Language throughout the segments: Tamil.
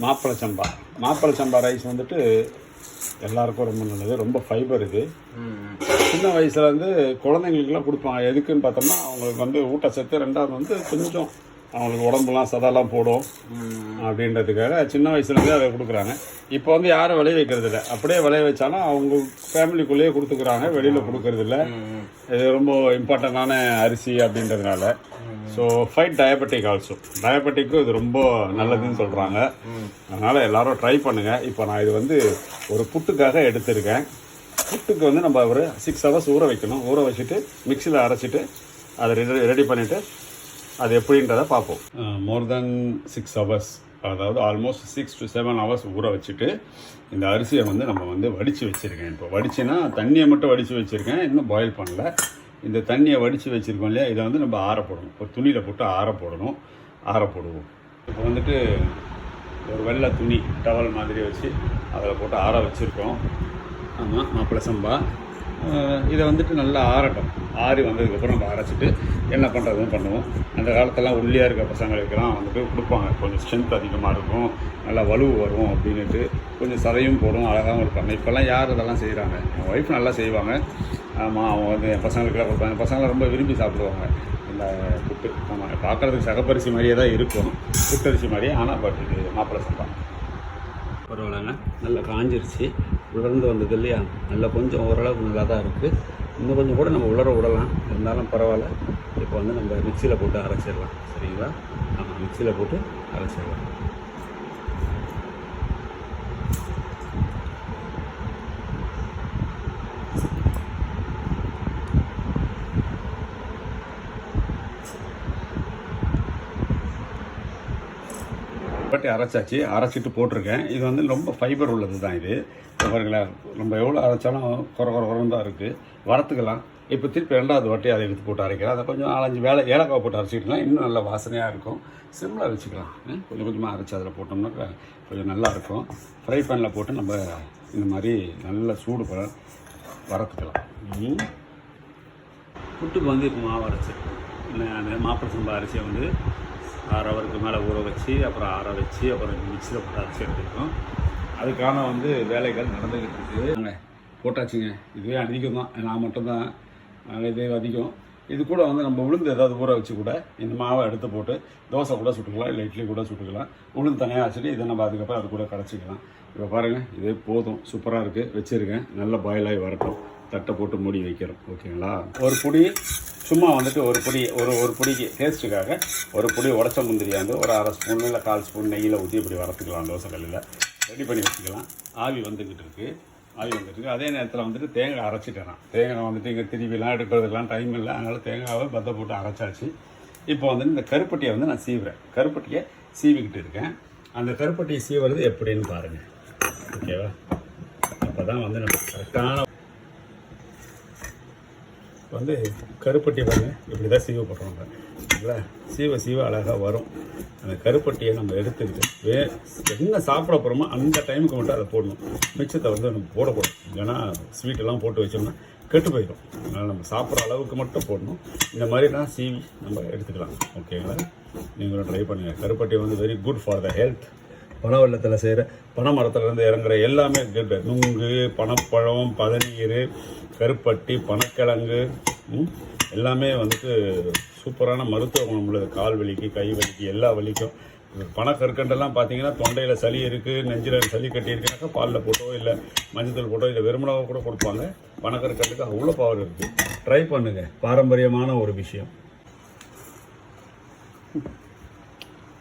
மாப்பிளை சம்பா ரைஸ் வந்துட்டு எல்லாருக்கும் ரொம்ப நல்லது, ரொம்ப ஃபைபர் இது. சின்ன வயசில் வந்து குழந்தைங்களுக்குலாம் கொடுப்பாங்க. எதுக்குன்னு பார்த்தோம்னா அவங்களுக்கு வந்து ஊட்டச்சத்து, ரெண்டாவது வந்து கொஞ்சம் அவங்களுக்கு உடம்புலாம் சதெல்லாம் போடும் அப்படின்றதுக்காக சின்ன வயசுலேருந்தே அதை கொடுக்குறாங்க. இப்போ வந்து யாரும் விளைய வைக்கிறது இல்லை. அப்படியே விளைய வச்சாலும் அவங்க ஃபேமிலிக்குள்ளேயே கொடுத்துக்கிறாங்க, வெளியில் கொடுக்கறதில்ல. இது ரொம்ப இம்பார்ட்டண்டான அரிசி அப்படின்றதுனால. ஸோ ஃபைட் டயபெட்டிக் ஆல்சோ, டயபெட்டிக்கும் இது ரொம்ப நல்லதுன்னு சொல்கிறாங்க. அதனால் எல்லோரும் ட்ரை பண்ணுங்கள். இப்போ நான் இது வந்து ஒரு புட்டுக்காக எடுத்திருக்கேன். புட்டுக்கு வந்து நம்ம ஒரு 6 hours ஊற வைக்கணும். ஊற வச்சுட்டு மிக்சியில் அரைச்சிட்டு அதை ரெடி பண்ணிவிட்டு அது எப்படின்றத பார்ப்போம். மோர் தென் 6 hours, அதாவது ஆல்மோஸ்ட் 6 to 7 hours ஊற வச்சுட்டு இந்த அரிசியை வந்து நம்ம வந்து வடித்து வச்சுருக்கேன். இப்போ வடிச்சுன்னா தண்ணியை மட்டும் வடித்து வச்சுருக்கேன், இன்னும் பாயில் பண்ணல. இந்த தண்ணியை வடித்து வச்சுருக்கோம் இல்லையா, இதை வந்து நம்ம ஆற போடணும். ஒரு துணியில் போட்டு ஆற போடுவோம். இப்போ வந்துட்டு ஒரு வெள்ளை துணி டவல் மாதிரி வச்சு அதில் போட்டு ஆற வச்சுருக்கோம். ஆமாம், மாப்பிளை சம்பா. இதை வந்துட்டு நல்லா ஆறட்டும். ஆறி வந்ததுக்கப்புறம் நம்ம அரைச்சிட்டு என்ன பண்ணுறதுன்னு பண்ணுவோம். அந்த காலத்தெல்லாம் ஒல்லியாக இருக்க பசங்களுக்கெல்லாம் வந்துட்டு கொடுப்பாங்க. கொஞ்சம் ஸ்ட்ரென்த் அதிகமாக இருக்கும், நல்லா வலு வரும் அப்படின்ட்டு, கொஞ்சம் சதையும் போடும், அழகாகவும் இருப்பாங்க. இப்போல்லாம் யார் இதெல்லாம் செய்கிறாங்க? என் ஒய்ஃப் நல்லா செய்வாங்க. ஆமாம், அவங்க வந்து என் பசங்களுக்கெல்லாம் கொடுப்பாங்க. பசங்களாம் ரொம்ப விரும்பி சாப்பிடுவாங்க இந்த புட்டு. ஆமாம், பார்க்குறதுக்கு சகப்பரிசி மாதிரியே தான் இருக்கும், புட்டரிசி மாதிரியே. ஆனால் பட் இது மாப்பிளை சம்பா பரவாயில்லைங்க. நல்லா காஞ்சிருச்சு, உலர்ந்து வந்தது இல்லையா, நல்லா கொஞ்சம் ஓரளவுக்கு நல்லா தான் இருக்குது. இன்னும் கொஞ்சம் கூட நம்ம உலர விடலாம், இருந்தாலும் பரவாயில்ல. இப்போ வந்து நம்ம மிக்சியில் போட்டு அரைச்சிடலாம். சரிங்களா? ஆமாம், மிக்சியில் போட்டு அரைச்சிடலாம். பட்டி அரைச்சாச்சு, அரைச்சிட்டு போட்டிருக்கேன். இது வந்து ரொம்ப ஃபைபர் உள்ளது தான் இது. பாருங்களேன், நம்ம எவ்வளோ அரைச்சாலும் குறன்னு தான் இருக்குது. வறுத்துக்கலாம். இப்போ திருப்பி 2வது வாட்டி அதை எடுத்து போட்டு அரைக்கலாம். அதை கொஞ்சம் 4-5 ஏலக்காய் போட்டு அரைச்சிக்கலாம், இன்னும் நல்லா வாசனையாக இருக்கும். சிம்மில் வச்சுக்கலாம். கொஞ்சம் கொஞ்சமாக அரைச்சி அதில் போட்டோம்னா கொஞ்சம் நல்லாயிருக்கும். ஃப்ரை பேனில் போட்டு நம்ம இந்த மாதிரி நல்லா சூடு வறுத்துக்கலாம். புட்டுக்கு வந்து இப்போ மாவு அரைச்சிருக்கோம். அந்த மாப்பிளை சம்பா அரிசியை வந்து 6 hours மேலே ஊற வச்சு அப்புறம் ஆற வச்சு அப்புறம் மிக்சியில் போட்டு அரைச்சி எடுத்துருக்கோம். அதுக்கான வந்து வேலைகள் நடந்துக்கிட்டு இருக்குது. நாங்கள் போட்டாச்சுங்க. இதுவே அதிகம் தான், நான் மட்டும்தான். நாங்கள் இதே அதிகம். இது கூட வந்து நம்ம உளுந்து ஏதாவது ஊற வச்சு கூட இந்த மாவை எடுத்து போட்டு தோசை கூட சுட்டுக்கலாம், இல்லை இட்லி கூட சுட்டுக்கலாம். உளுந்து தனியாக வச்சுட்டு இதை நம்ம அதுக்கப்புறம் அது கூட கரைச்சிக்கலாம். இப்போ பாருங்கள், இதே போதும், சூப்பராக இருக்குது. வச்சுருக்கேன், நல்லா பாயில் ஆகி வரட்டும். தட்டை போட்டு மூடி வைக்கிறோம். ஓகேங்களா? ஒரு பொடி சும்மா வந்துட்டு ஒரு பொடிக்கு டேஸ்ட்டுக்காக ஒரு பொடி உடச்ச முந்திரியாக வந்து ஒரு 1/2 ஸ்பூன் இல்லை 1/4 ஸ்பூன் நெய்யில் ஊற்றி இப்படி வறுத்துக்கலாம். தோசை கல்லில் ரெடி பண்ணி வச்சுக்கலாம். ஆவி வந்துக்கிட்டு இருக்குது. அதே நேரத்தில் வந்துட்டு தேங்காய் அரைச்சிட்டேன். தேங்காய் வந்துட்டு இங்கே திருவிலாம் எடுக்கிறதுக்கெலாம் டைம் இல்லை, அதனால் தேங்காவை பத்தை போட்டு அரைச்சாச்சு. இப்போ வந்துட்டு இந்த கருப்பட்டியை வந்து நான் சீவுறேன். கருப்பட்டியை சீவிக்கிட்டு இருக்கேன். அந்த கருப்பட்டியை சீவுறது எப்படின்னு பாருங்கள். ஓகேவா? அப்போ தான் வந்து நம்ம கரெக்டான வந்து கருப்பட்டி பாருங்க, இப்படி தான் சீவ போடுறோம். சரிங்களா? சீவ அழகாக வரும். அந்த கருப்பட்டியை நம்ம எடுத்துக்கிட்டு என்ன சாப்பிட போகிறோமோ அந்த டைமுக்கு மட்டும் அதை போடணும். மிச்சத்தை வந்து நம்ம போடக்கூடாது. இல்லைன்னா ஸ்வீட்டெல்லாம் போட்டு வச்சோம்னா கெட்டு போயிடும். அதனால் நம்ம சாப்பிட்ற அளவுக்கு மட்டும் போடணும். இந்த மாதிரி தான் சீவி நம்ம எடுத்துக்கலாம். ஓகேங்களா? நீங்களும் ட்ரை பண்ணுங்கள். கருப்பட்டி வந்து very good for the health. பனை வெள்ளத்தில் செய்கிற பனை மரத்துலேருந்து இறங்குற எல்லாமே குட். நுங்கு, பனைப்பழம், பதநீர், கருப்பட்டி, பனக்கிழங்கு எல்லாமே வந்துட்டு சூப்பரான மருத்துவ குணம் உள்ளது. கால் வலிக்கு, கை வலிக்கு, எல்லா வலிக்கும். பனக்கற்கண்டெல்லாம் பார்த்தீங்கன்னா தொண்டையில் சளி இருக்குது, நெஞ்சில் சளி கட்டியிருக்குனாக்கா பாலில் போட்டோ இல்லை மஞ்சள் போட்டோ இல்லை வெறுமனாவோ கூட கொடுப்பாங்க. பனக்கற்கண்டுக்கு அவ்வளோ பவர் இருக்குது. ட்ரை பண்ணுங்கள். பாரம்பரியமான ஒரு விஷயம்.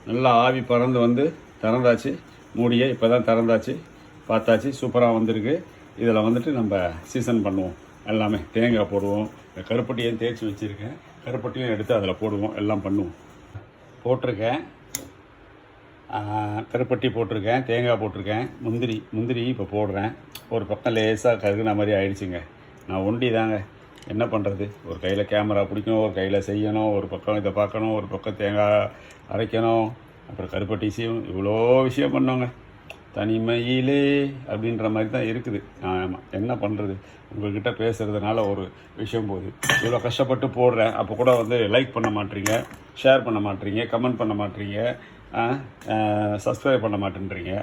நல்லா ஆவி பறந்து வந்து திறந்தாச்சு. மூடியை இப்போ தான் திறந்தாச்சு, பார்த்தாச்சு. சூப்பராக வந்திருக்கு. இதில் வந்துட்டு நம்ம சீசன் பண்ணுவோம். எல்லாமே தேங்காய் போடுவோம். கருப்பட்டியும் தேய்ச்சி வச்சுருக்கேன். கருப்பட்டியும் எடுத்து அதில் போடுவோம். எல்லாம் பண்ணுவோம். போட்டிருக்கேன், கருப்பட்டி போட்டிருக்கேன், தேங்காய் போட்டிருக்கேன், முந்திரி இப்போ போடுறேன். ஒரு பக்கம் லேசாக கருகுன மாதிரி ஆயிடுச்சுங்க. நான் ஒண்டி தாங்க, என்ன பண்ணுறது. ஒரு கையில் கேமரா பிடிக்கணும், ஒரு கையில் செய்யணும், ஒரு பக்கம் இதை பார்க்கணும், ஒரு பக்கம் தேங்காய் அரைக்கணும், அப்புறம் கருப்பட்டி செய்யணும். இவ்வளோ விஷயம் பண்ணோங்க. தனிமையிலே அப்படின்ற மாதிரி தான் இருக்குது. ஆமாம், என்ன பண்ணுறது. உங்கள்கிட்ட பேசுகிறதுனால ஒரு விஷயம் போகுது. இவ்வளோ கஷ்டப்பட்டு போடுறேன், அப்போ கூட வந்து லைக் பண்ண மாட்டீங்க, ஷேர் பண்ண மாட்டீங்க, கமெண்ட் பண்ண மாட்டீங்க. சப்ஸ்கிரைப் பண்ண மாட்டேன்றீங்க.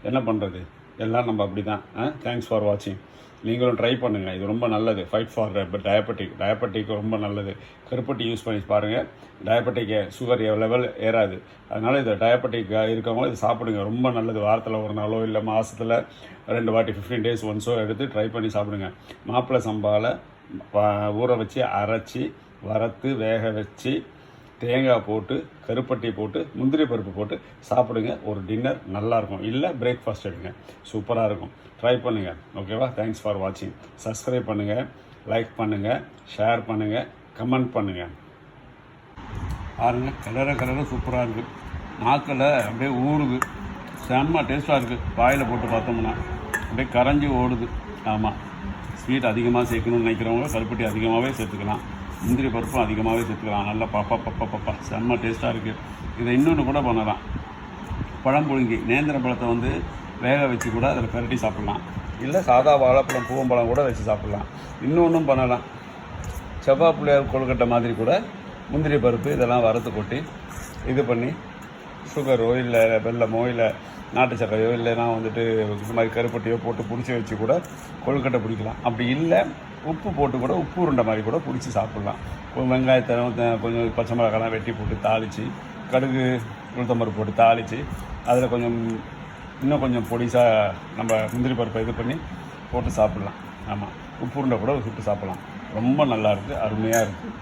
என்ன பண்ணுறது, எல்லாம் நம்ம அப்படி தான். தேங்க்ஸ் ஃபார் வாட்சிங். நீங்களும் ட்ரை பண்ணுங்கள், இது ரொம்ப நல்லது. ஃபைட் ஃபார் டயபெட்டிக் ரொம்ப நல்லது. கருப்பட்டி யூஸ் பண்ணி பாருங்கள், டயபெட்டிக் சுகர் லெவல் ஏறாது. அதனால் இது டயபெட்டிக் இருக்கவங்க இது சாப்பிடுங்க, ரொம்ப நல்லது. வாரத்தில் ஒரு நாளோ இல்லை மாதத்தில் 2 வாட்டி 15 days ஒன்ஸோ எடுத்து ட்ரை பண்ணி சாப்பிடுங்க. மாப்பிள்ளை சம்பாவில் ஊற வச்சு அரைச்சி வறுத்து வேக வச்சு தேங்காய் போட்டு கருப்பட்டி போட்டு முந்திரி பருப்பு போட்டு சாப்பிடுங்க. ஒரு டின்னர் நல்லாயிருக்கும். இல்லை பிரேக்ஃபாஸ்ட் எடுங்க, சூப்பராக இருக்கும். ட்ரை பண்ணுங்கள். ஓகேவா? தேங்க்ஸ் ஃபார் வாட்சிங். சப்ஸ்கிரைப் பண்ணுங்கள், லைக் பண்ணுங்கள், ஷேர் பண்ணுங்கள், கமெண்ட் பண்ணுங்கள். பாருங்கள், கலரை சூப்பராக இருக்குது. நாக்கில் அப்படியே ஊறுது, செம்ம டேஸ்ட்டாக இருக்குது. வாயில் போட்டு பார்த்தோம்னா அப்படியே கரைஞ்சி ஓடுது. ஆமாம், ஸ்வீட் அதிகமாக சேர்க்கணும்னு நினைக்கிறவங்க கருப்பட்டி அதிகமாகவே சேர்த்துக்கலாம், முந்திரி பருப்பும் அதிகமாகவே சேர்த்துக்கலாம். நல்லா பப்பா செம்ம டேஸ்ட்டாக இருக்குது. இதை இன்னொன்று கூட பண்ணலாம். பழம்புழுங்கி நேந்திர பழத்தை வந்து வேக வச்சு கூட அதில் பெரட்டி சாப்பிட்லாம். இல்லை சாதா வாழைப்பழம் பூவம்பழம் கூட வச்சு சாப்பிட்லாம். இன்னொன்றும் பண்ணலாம், செவ்வாய் பிள்ளையார் கொழுக்கட்டை மாதிரி கூட முந்திரி பருப்பு இதெல்லாம் வறுத்து கொட்டி இது பண்ணி சுகரோ இல்லை வெல்லமோ இல்லை நாட்டு சர்க்கரையோ இல்லைனா வந்துட்டு இது மாதிரி கருப்பட்டியோ போட்டு பிடிச்சி வச்சு கூட கொழுக்கட்டை பிடிக்கலாம். அப்படி இல்லை உப்பு போட்டு கூட உப்பு உருண்டை மாதிரி கூட பிடிச்சி சாப்பிட்லாம். வெங்காயத்தை கொஞ்சம் பச்சை மிளகாலாம் வெட்டி போட்டு தாளித்து கடுகு உளுத்தம்பருப்பு போட்டு தாளித்து அதில் இன்னும் கொஞ்சம் பொடிசாக நம்ம முந்திரி பருப்பை இது பண்ணி போட்டு சாப்பிட்லாம். ஆமாம், உப்பு உருண்டை கூட சுட்டு சாப்பிட்லாம். ரொம்ப நல்லாயிருக்கு, அருமையாக இருக்குது.